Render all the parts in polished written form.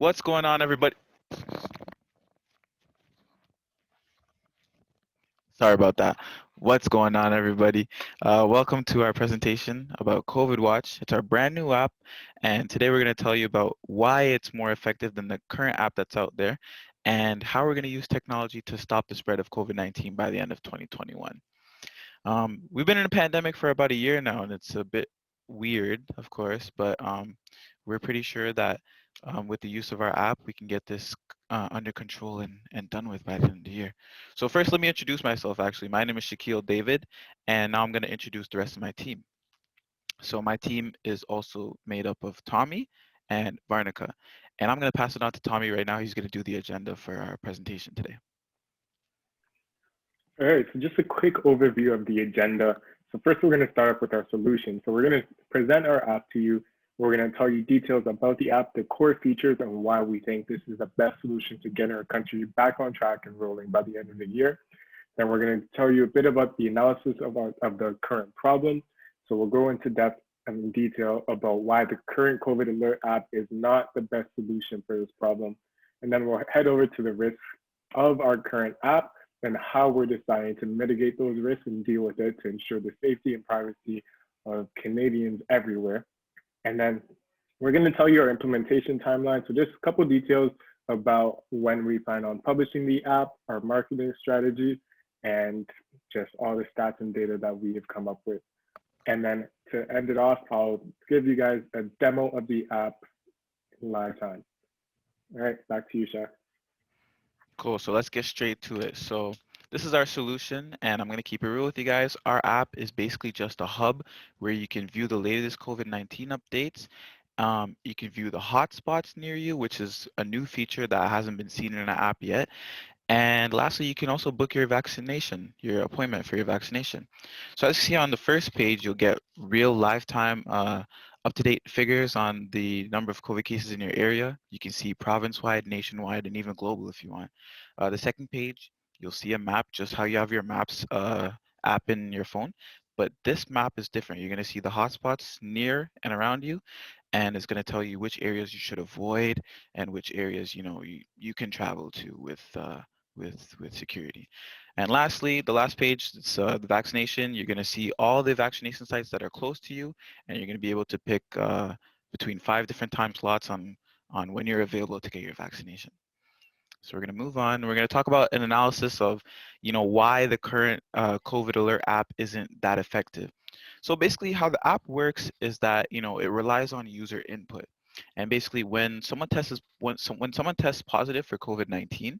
What's going on, everybody? Sorry about that. What's going on, everybody? Welcome to our presentation about CovidWatch. It's our brand new app, and today we're going to tell you about why it's more effective than the current app that's out there, and how we're going to use technology to stop the spread of COVID-19 by the end of 2021. We've been in a pandemic for about a year now, and it's a bit weird, of course, but we're pretty sure that with the use of our app, we can get this under control and done with by the end of the year. So first, let me introduce myself, actually. My name is Shaquille David, and now I'm going to introduce the rest of my team. So my team is also made up of Tommy and Varnika, and I'm going to pass it on to Tommy right now. He's going to do the agenda for our presentation today. All right, so just a quick overview of the agenda. So first, we're going to start off with our solution. So we're going to present our app to you. We're going to tell you details about the app, the core features, and why we think this is the best solution to get our country back on track and rolling by the end of the year. Then we're going to tell you a bit about the analysis of the current problem. So we'll go into depth and detail about why the current COVID alert app is not the best solution for this problem. And then we'll head over to the risks of our current app and how we're deciding to mitigate those risks and deal with it to ensure the safety and privacy of Canadians everywhere. And then we're going to tell you our implementation timeline. So just a couple of details about when we plan on publishing the app, our marketing strategy, and just all the stats and data that we have come up with. And then to end it off, I'll give you guys a demo of the app in live time. All right, back to you, Shaq. Cool. So let's get straight to it. So this is our solution, and I'm going to keep it real with you guys. Our app is basically just a hub where you can view the latest COVID-19 updates. You can view the hotspots near you, which is a new feature that hasn't been seen in an app yet. And lastly, you can also book your vaccination, your appointment for your vaccination. So as you see on the first page, you'll get real lifetime up-to-date figures on the number of COVID cases in your area. You can see province-wide, nationwide, and even global if you want. The second page, you'll see a map, just how you have your maps app in your phone. But this map is different. You're going to see the hotspots near and around you, and it's going to tell you which areas you should avoid and which areas you can travel to with security. And lastly, the last page, it's the vaccination. You're going to see all the vaccination sites that are close to you, and you're going to be able to pick between 5 different time slots on when you're available to get your vaccination. So we're going to move on. We're going to talk about an analysis of, why the current COVID alert app isn't that effective. So basically, how the app works is that it relies on user input, and basically when someone tests positive for COVID-19,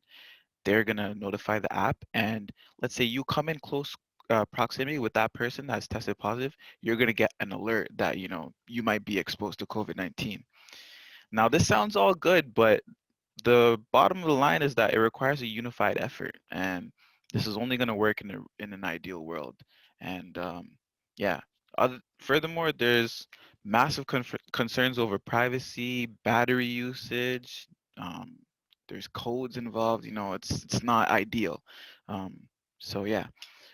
they're gonna notify the app, and let's say you come in close proximity with that person that's tested positive, you're gonna get an alert that you might be exposed to COVID-19. Now this sounds all good, but the bottom of the line is that it requires a unified effort, and this is only gonna work in an ideal world. And yeah, furthermore, there's massive concerns over privacy, battery usage. Um, there's codes involved. It's not ideal. Um, so yeah,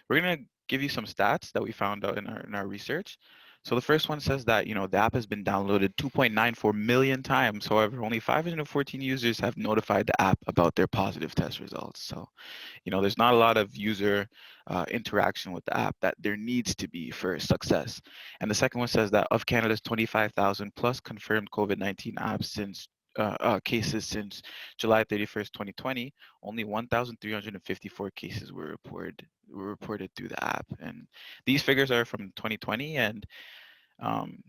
we're gonna give you some stats that we found out in our research. So the first one says that the app has been downloaded 2.94 million times. However, only 514 users have notified the app about their positive test results. So there's not a lot of user interaction with the app that there needs to be for success. And the second one says that of Canada's 25,000 plus confirmed COVID-19 apps cases since July 31st, 2020, only 1,354 cases were reported through the app. And these figures are from 2020, and um,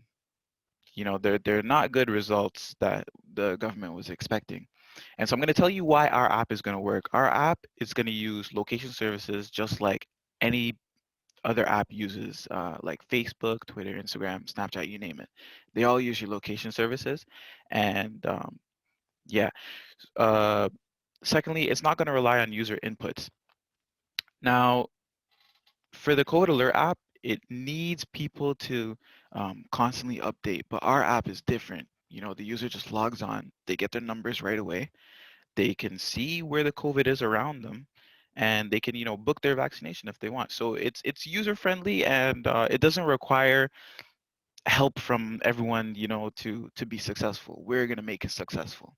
they're not good results that the government was expecting. And so I'm going to tell you why our app is going to work. Our app is going to use location services just like any other app uses, like Facebook, Twitter, Instagram, Snapchat, you name it. They all use your location services. And yeah. Uh, Secondly, it's not going to rely on user inputs. Now, for the Code Alert app, it needs people to constantly update, but our app is different. The user just logs on, they get their numbers right away, they can see where the COVID is around them, and they can, book their vaccination if they want. So it's user friendly, and it doesn't require help from everyone, to be successful. We're gonna make it successful.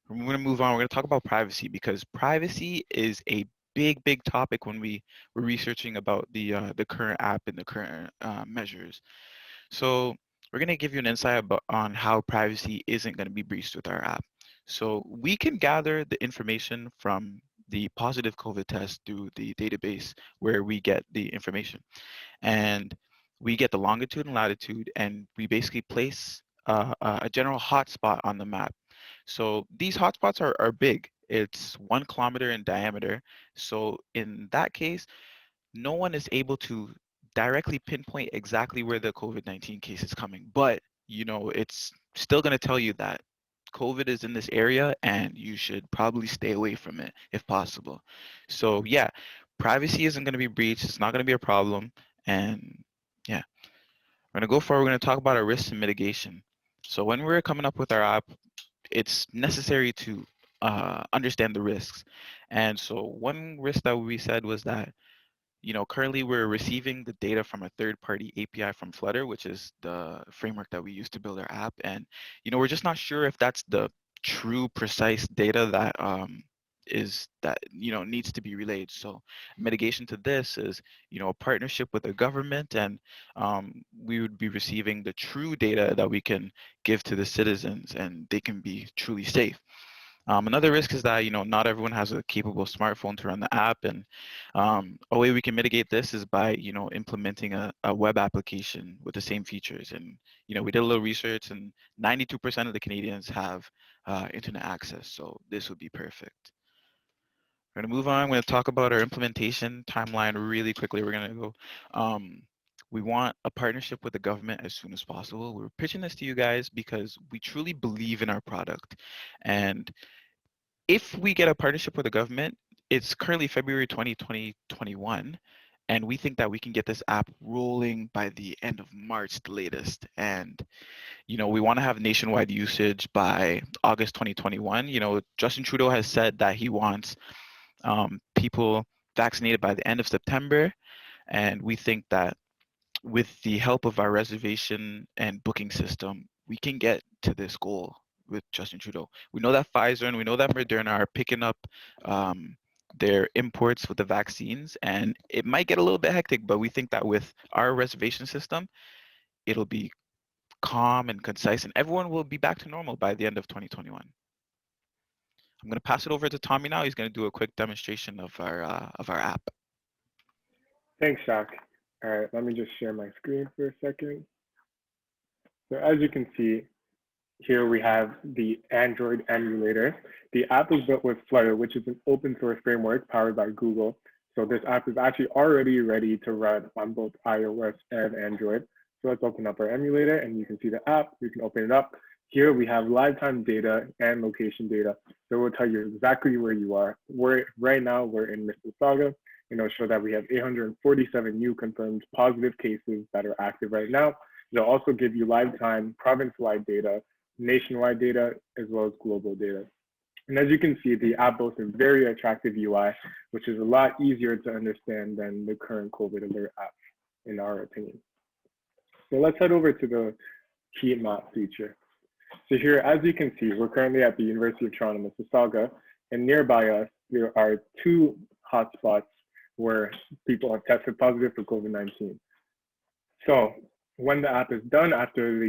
We're going to move on. We're going to talk about privacy because privacy is a big topic when we're researching about the current app and the current measures. So we're going to give you an insight about, on how privacy isn't going to be breached with our app. So we can gather the information from the positive COVID test through the database where we get the information. And we get the longitude and latitude, and we basically place a general hotspot on the map. So these hotspots are big. It's 1 kilometer in diameter. So in that case, no one is able to directly pinpoint exactly where the COVID-19 case is coming, but it's still going to tell you that COVID is in this area and you should probably stay away from it if possible. So yeah, privacy isn't going to be breached. It's not going to be a problem. And yeah, we're going to go forward. We're going to talk about our risks and mitigation. So when we're coming up with our app, it's necessary to understand the risks. And so one risk that we said was that currently we're receiving the data from a third-party API from Flutter, which is the framework that we use to build our app. And, we're just not sure if that's the true precise data that needs to be relayed. So mitigation to this is, a partnership with the government, and we would be receiving the true data that we can give to the citizens, and they can be truly safe. Another risk is that not everyone has a capable smartphone to run the app, and a way we can mitigate this is by implementing a web application with the same features. And we did a little research, and 92% of the Canadians have internet access, so this would be perfect. We're gonna move on. I'm gonna talk about our implementation timeline really quickly. We're gonna go. Um, we want a partnership with the government as soon as possible. We're pitching this to you guys because we truly believe in our product, and if we get a partnership with the government, it's currently February 2021, and we think that we can get this app rolling by the end of March, the latest. And, we want to have nationwide usage by August 2021. Justin Trudeau has said that he wants people vaccinated by the end of September, and we think that with the help of our reservation and booking system, we can get to this goal with Justin Trudeau. We know that Pfizer and we know that Moderna are picking up their imports with the vaccines, and it might get a little bit hectic, but we think that with our reservation system, it'll be calm and concise, and everyone will be back to normal by the end of 2021. I'm going to pass it over to Tommy now. He's going to do a quick demonstration of our app. Thanks, Shaq. All right, let me just share my screen for a second. So as you can see, here we have the Android emulator. The app is built with Flutter, which is an open source framework powered by Google. So this app is actually already ready to run on both iOS and Android. So let's open up our emulator and you can see the app. You can open it up. Here we have live time data and location data. So it will tell you exactly where you are. Right now we're in Mississauga, and it'll show that we have 847 new confirmed positive cases that are active right now. It'll also give you live time province-wide data, nationwide data, as well as global data. And as you can see, the app boasts a very attractive UI, which is a lot easier to understand than the current COVID alert app, in our opinion. So let's head over to the heat map feature. So here, as you can see, we're currently at the University of Toronto, Mississauga, and nearby us, there are 2 hotspots where people have tested positive for COVID-19. So when the app is done after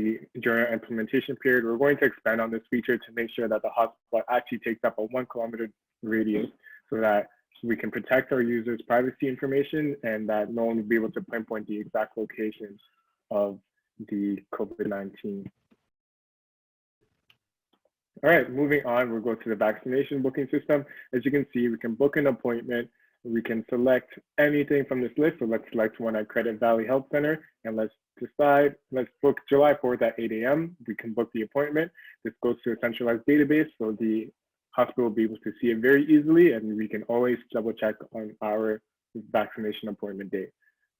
during our implementation period, we're going to expand on this feature to make sure that the hotspot actually takes up a 1 kilometer radius so that we can protect our users' privacy information and that no one will be able to pinpoint the exact location of the COVID-19. All right, moving on, we'll go to the vaccination booking system. As you can see, we can book an appointment. We can select anything from this list. So let's select one at Credit Valley Health Center, and let's book July 4th at 8 a.m. We can book the appointment. This goes to a centralized database, so the hospital will be able to see it very easily, and we can always double check on our vaccination appointment date.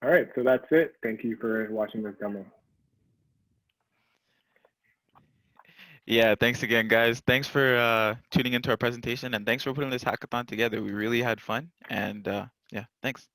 All right, so that's it. Thank you for watching this demo. Yeah, thanks again, guys. Thanks for tuning into our presentation, and thanks for putting this hackathon together. We really had fun, and yeah, thanks.